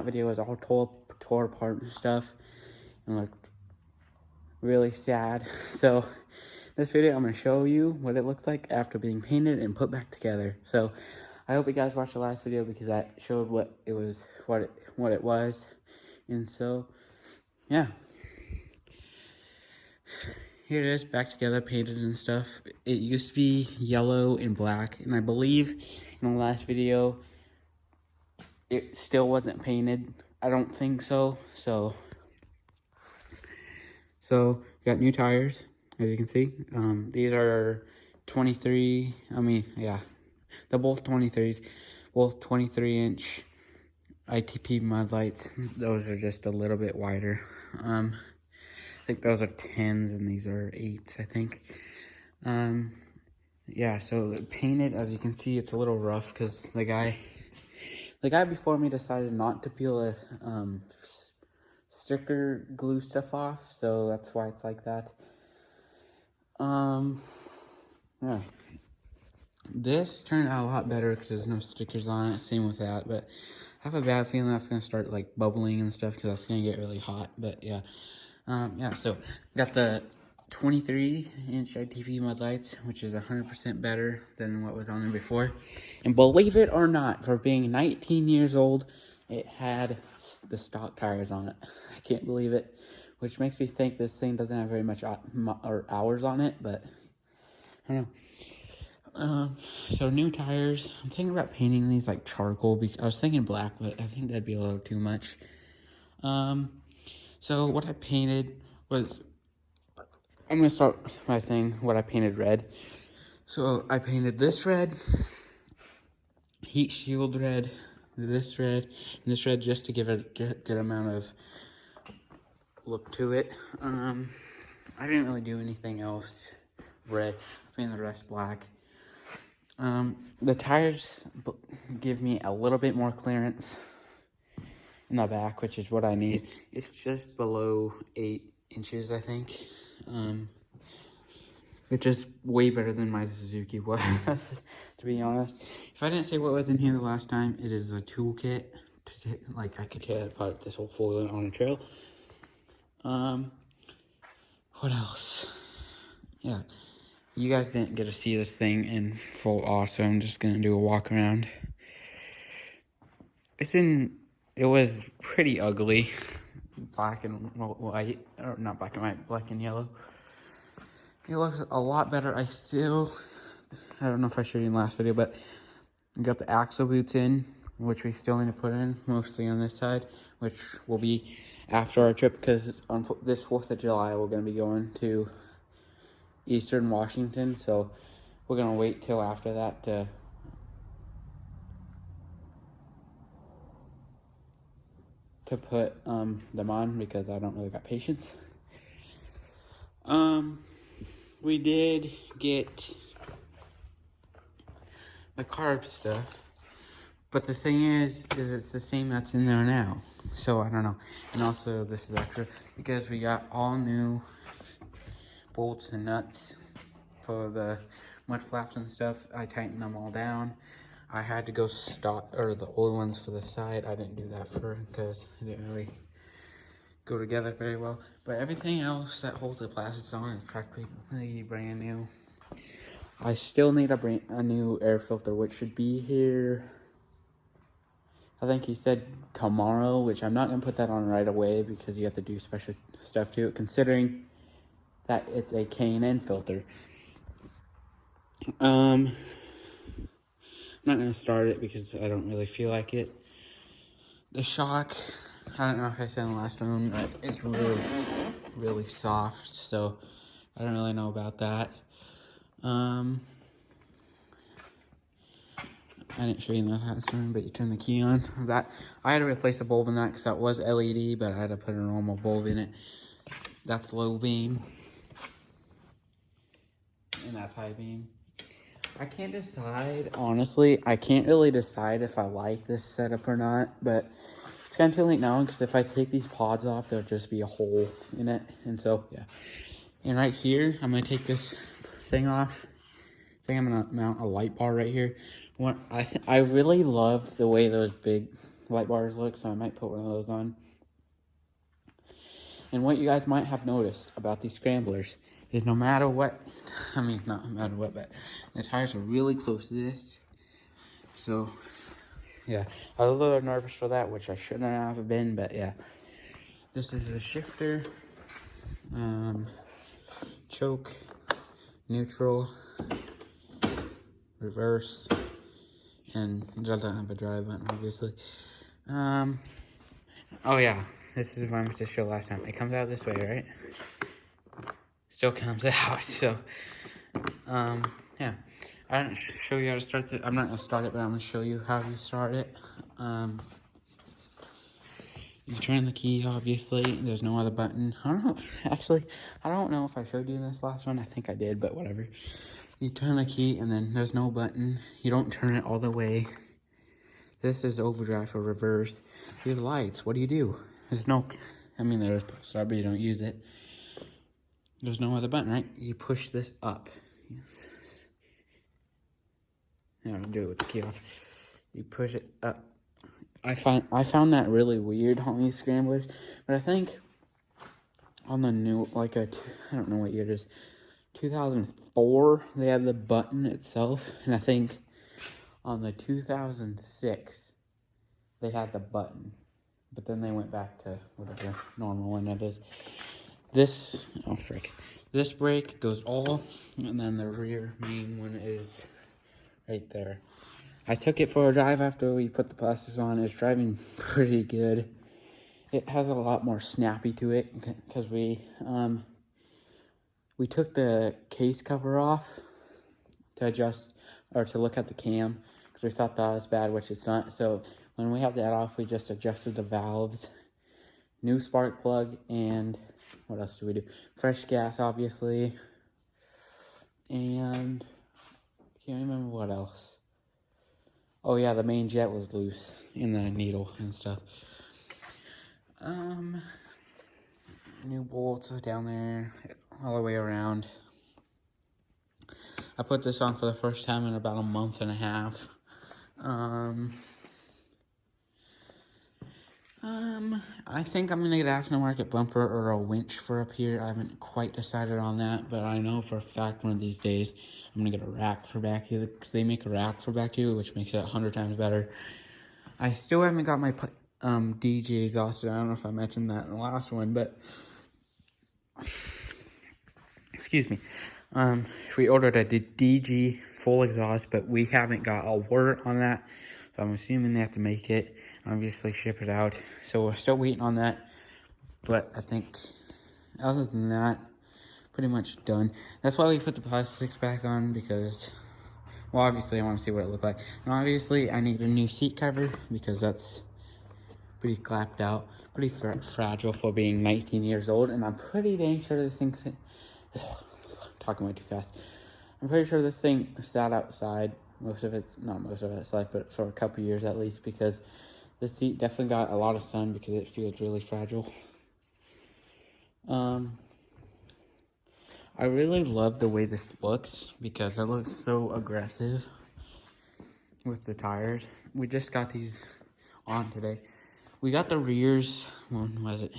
That video was all tore apart and stuff and looked really sad. So this video, I'm going to show you what it looks like after being painted and put back together. So I hope you guys watched the last video because that showed what it was. And so, yeah. Here it is, back together, painted and stuff. It used to be yellow and black, and I believe in the last video, it still wasn't painted. I don't think so. So got new tires, as you can see. These are 23, they're both 23s, both 23-inch ITP mud lights. Those are just a little bit wider. I think those are 10s and these are 8s, I think. Yeah, so painted, as you can see, it's a little rough because the guy before me decided not to peel the sticker glue stuff off, so that's why it's like that. Yeah. This turned out a lot better because there's no stickers on it, same with that, but I have a bad feeling that's going to start like bubbling and stuff because that's going to get really hot, but yeah. Yeah, so got the 23-inch ITP mud lights, which is 100% better than what was on there before. And believe it or not, for being 19 years old, it had the stock tires on it. I can't believe it, which makes me think this thing doesn't have very much hours on it, but I don't know. So new tires. I'm thinking about painting these like charcoal because I was thinking black, but I think that'd be a little too much. So what I painted was, I'm going to start by saying what I painted red. So I painted this red, heat shield red, this red, and this red just to give it a good amount of look to it. I didn't really do anything else red. I painted the rest black. The tires give me a little bit more clearance in the back, which is what I need. It's just below 8 inches, I think. Which is way better than my Suzuki was, to be honest. If I didn't say what was in here the last time, it is a toolkit. Like, I could tear apart this whole foil on a trail. What else? Yeah. You guys didn't get to see this thing in full awe, so I'm just gonna do a walk around. It was pretty ugly. Black and white, or not black and white, black and yellow. It looks a lot better. I don't know if I showed you in the last video, but I got the axle boots in, which we still need to put in, mostly on this side, which will be after our trip, because on this 4th of July, we're going to be going to Eastern Washington, so we're going to wait till after that to put them on, because I don't really got patience. We did get the carb stuff, but the thing is it's the same that's in there now, so I don't know. And also this is extra because we got all new bolts and nuts for the mud flaps and stuff. I tightened them all down. I had to go the old ones for the side. I didn't do that because it didn't really go together very well. But everything else that holds the plastics on is practically brand new. I still need a new air filter, which should be here. I think he said tomorrow, which I'm not going to put that on right away because you have to do special stuff to it, considering that it's a K&N filter. I'm not going to start it because I don't really feel like it. The shock, I don't know if I said in the last one, but it's really soft, so I don't really know about that. I didn't show you in the last one, but you turn the key on. I had to replace a bulb in that because that was LED, but I had to put a normal bulb in it. That's low beam, and that's high beam. I can't decide, honestly. I can't really decide if I like this setup or not, but it's kind of too late now because if I take these pods off, there'll just be a hole in it. And so, yeah. And right here, I'm going to take this thing off. I think I'm going to mount a light bar right here. I really love the way those big light bars look, so I might put one of those on. And what you guys might have noticed about these Scramblers is no matter what, I mean, not no matter what, but the tires are really close to this. So, yeah, I was a little nervous for that, which I shouldn't have been, but yeah. This is the shifter, choke, neutral, reverse, and it doesn't have a drive button, obviously. Oh yeah, this is what I meant to show last time. It comes out this way, right? Still comes out, so, yeah. I didn't show you how to start it. I'm not gonna start it, but I'm gonna show you how you start it. You turn the key, obviously. There's no other button. I don't know. Actually, I don't know if I showed you this last one. I think I did, but whatever. You turn the key, and then there's no button. You don't turn it all the way. This is overdrive or reverse. These lights, what do? There's no, I mean, there's start, but you don't use it. There's no other button, right? You push this up. Yeah, I'll do it with the key off. You push it up. I found that really weird on these Scramblers, but I think on the new, like I don't know what year it is, 2004, they had the button itself, and I think on the 2006, they had the button, but then they went back to whatever normal one it is. This, oh frick, this brake goes all, and then the rear main one is right there. I took it for a drive after we put the plastics on. It's driving pretty good. It has a lot more snappy to it because we took the case cover off to adjust or to look at the cam because we thought that was bad, which it's not. So when we had that off, we just adjusted the valves, new spark plug, and what else do we do? Fresh gas, obviously, and I can't remember what else. Oh yeah, the main jet was loose in the needle and stuff. New bolts down there, all the way around. I put this on for the first time in about a month and a half. I think I'm gonna get an aftermarket bumper or a winch for up here. I haven't quite decided on that, but I know for a fact one of these days I'm gonna get a rack for back here because they make a rack for back here, which makes it 100 times better. I still haven't got my DG exhausted. I don't know if I mentioned that in the last one, but excuse me. We ordered a DG full exhaust, but we haven't got a word on that. So I'm assuming they have to make it, obviously ship it out. So we're still waiting on that. But I think other than that, pretty much done. That's why we put the plastics back on because, well, obviously I want to see what it looked like. And obviously I need a new seat cover because that's pretty clapped out, pretty fragile for being 19 years old. And I'm pretty dang sure this thing's, talking way too fast. I'm pretty sure this thing sat outside. Not most of its life, but for a couple years at least, because this seat definitely got a lot of sun because it feels really fragile. I really love the way this looks because it looks so aggressive with the tires. We just got these on today. We got the rears, when was it?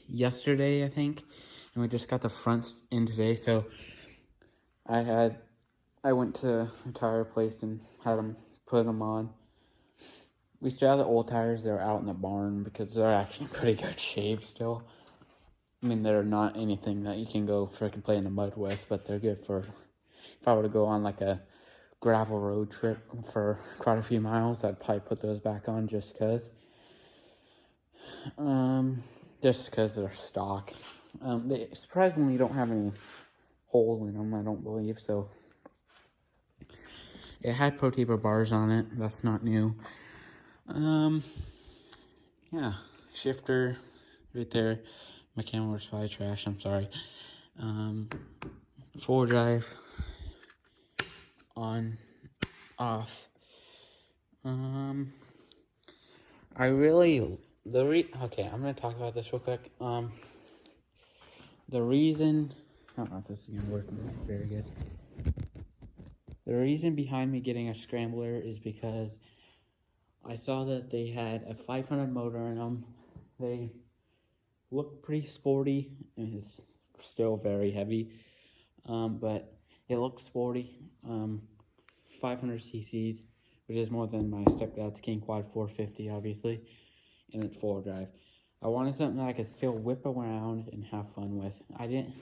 Yesterday, I think. And we just got the fronts in today. So I went to a tire place and had them put them on. We still have the old tires that are out in the barn because they're actually in pretty good shape still. I mean, they're not anything that you can go freaking play in the mud with, but they're good for if I were to go on like a gravel road trip for quite a few miles. I'd probably put those back on just because. Just because they're stock. They surprisingly don't have any hole in them, I don't believe, so. It had Pro Taper bars on it. That's not new. Yeah. Shifter right there. My camera was probably trash. I'm sorry. Forward drive. On. Off. I really... Okay, I'm going to talk about this real quick. The reason... I don't know if this is going to work very good. The reason behind me getting a Scrambler is because I saw that they had a 500 motor in them. They look pretty sporty, and it's still very heavy, but it looks sporty. 500 cc's, which is more than my stepdad's King Quad 450, obviously, and it's 4-wheel drive. I wanted something that I could still whip around and have fun with. I don't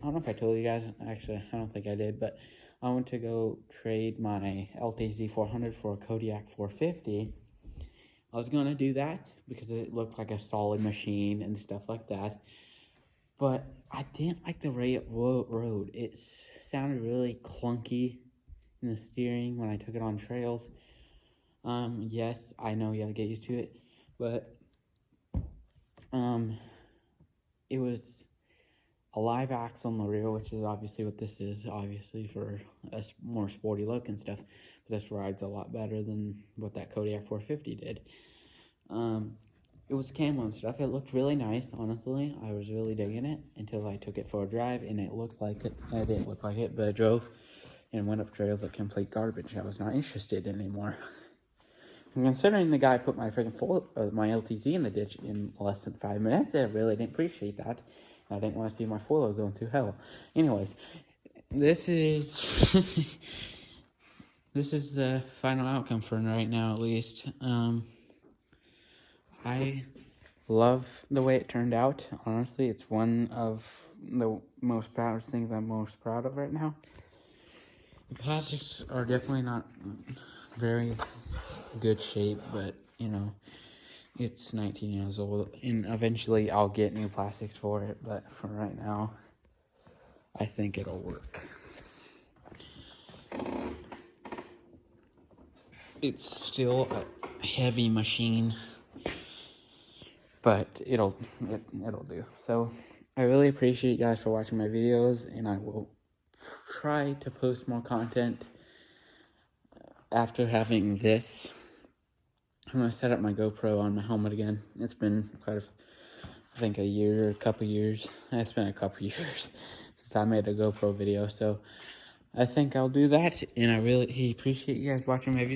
know if I told you guys, actually, I don't think I did, but I went to go trade my LTZ 400 for a Kodiak 450. I was going to do that because it looked like a solid machine and stuff like that, but I didn't like the way it rode. It sounded really clunky in the steering when I took it on trails. Yes, I know you gotta get used to it, but it was a live axle in the rear, which is obviously what this is, obviously for a more sporty look and stuff, but this rides a lot better than what that Kodiak 450 did. It was camo and stuff. It looked really nice, honestly. I was really digging it until I took it for a drive, and it looked like it. It didn't look like it, but I drove and went up trails like complete garbage. I was not interested anymore. And considering the guy put my freaking my LTZ in the ditch in less than 5 minutes, I really didn't appreciate that. I didn't want to see my foiler going through hell. Anyways, this is this is the final outcome for right now, at least. I love the way it turned out. Honestly, it's one of the most proudest things I'm most proud of right now. The plastics are definitely not very good shape, but you know, it's 19 years old, and eventually I'll get new plastics for it, but for right now, I think it'll work. It's still a heavy machine, but it'll do. So I really appreciate you guys for watching my videos, and I will try to post more content after having this. I'm going to set up my GoPro on my helmet again. It's been quite I think a couple years. It's been a couple years since I made a GoPro video, so I think I'll do that, and I really appreciate you guys watching my video.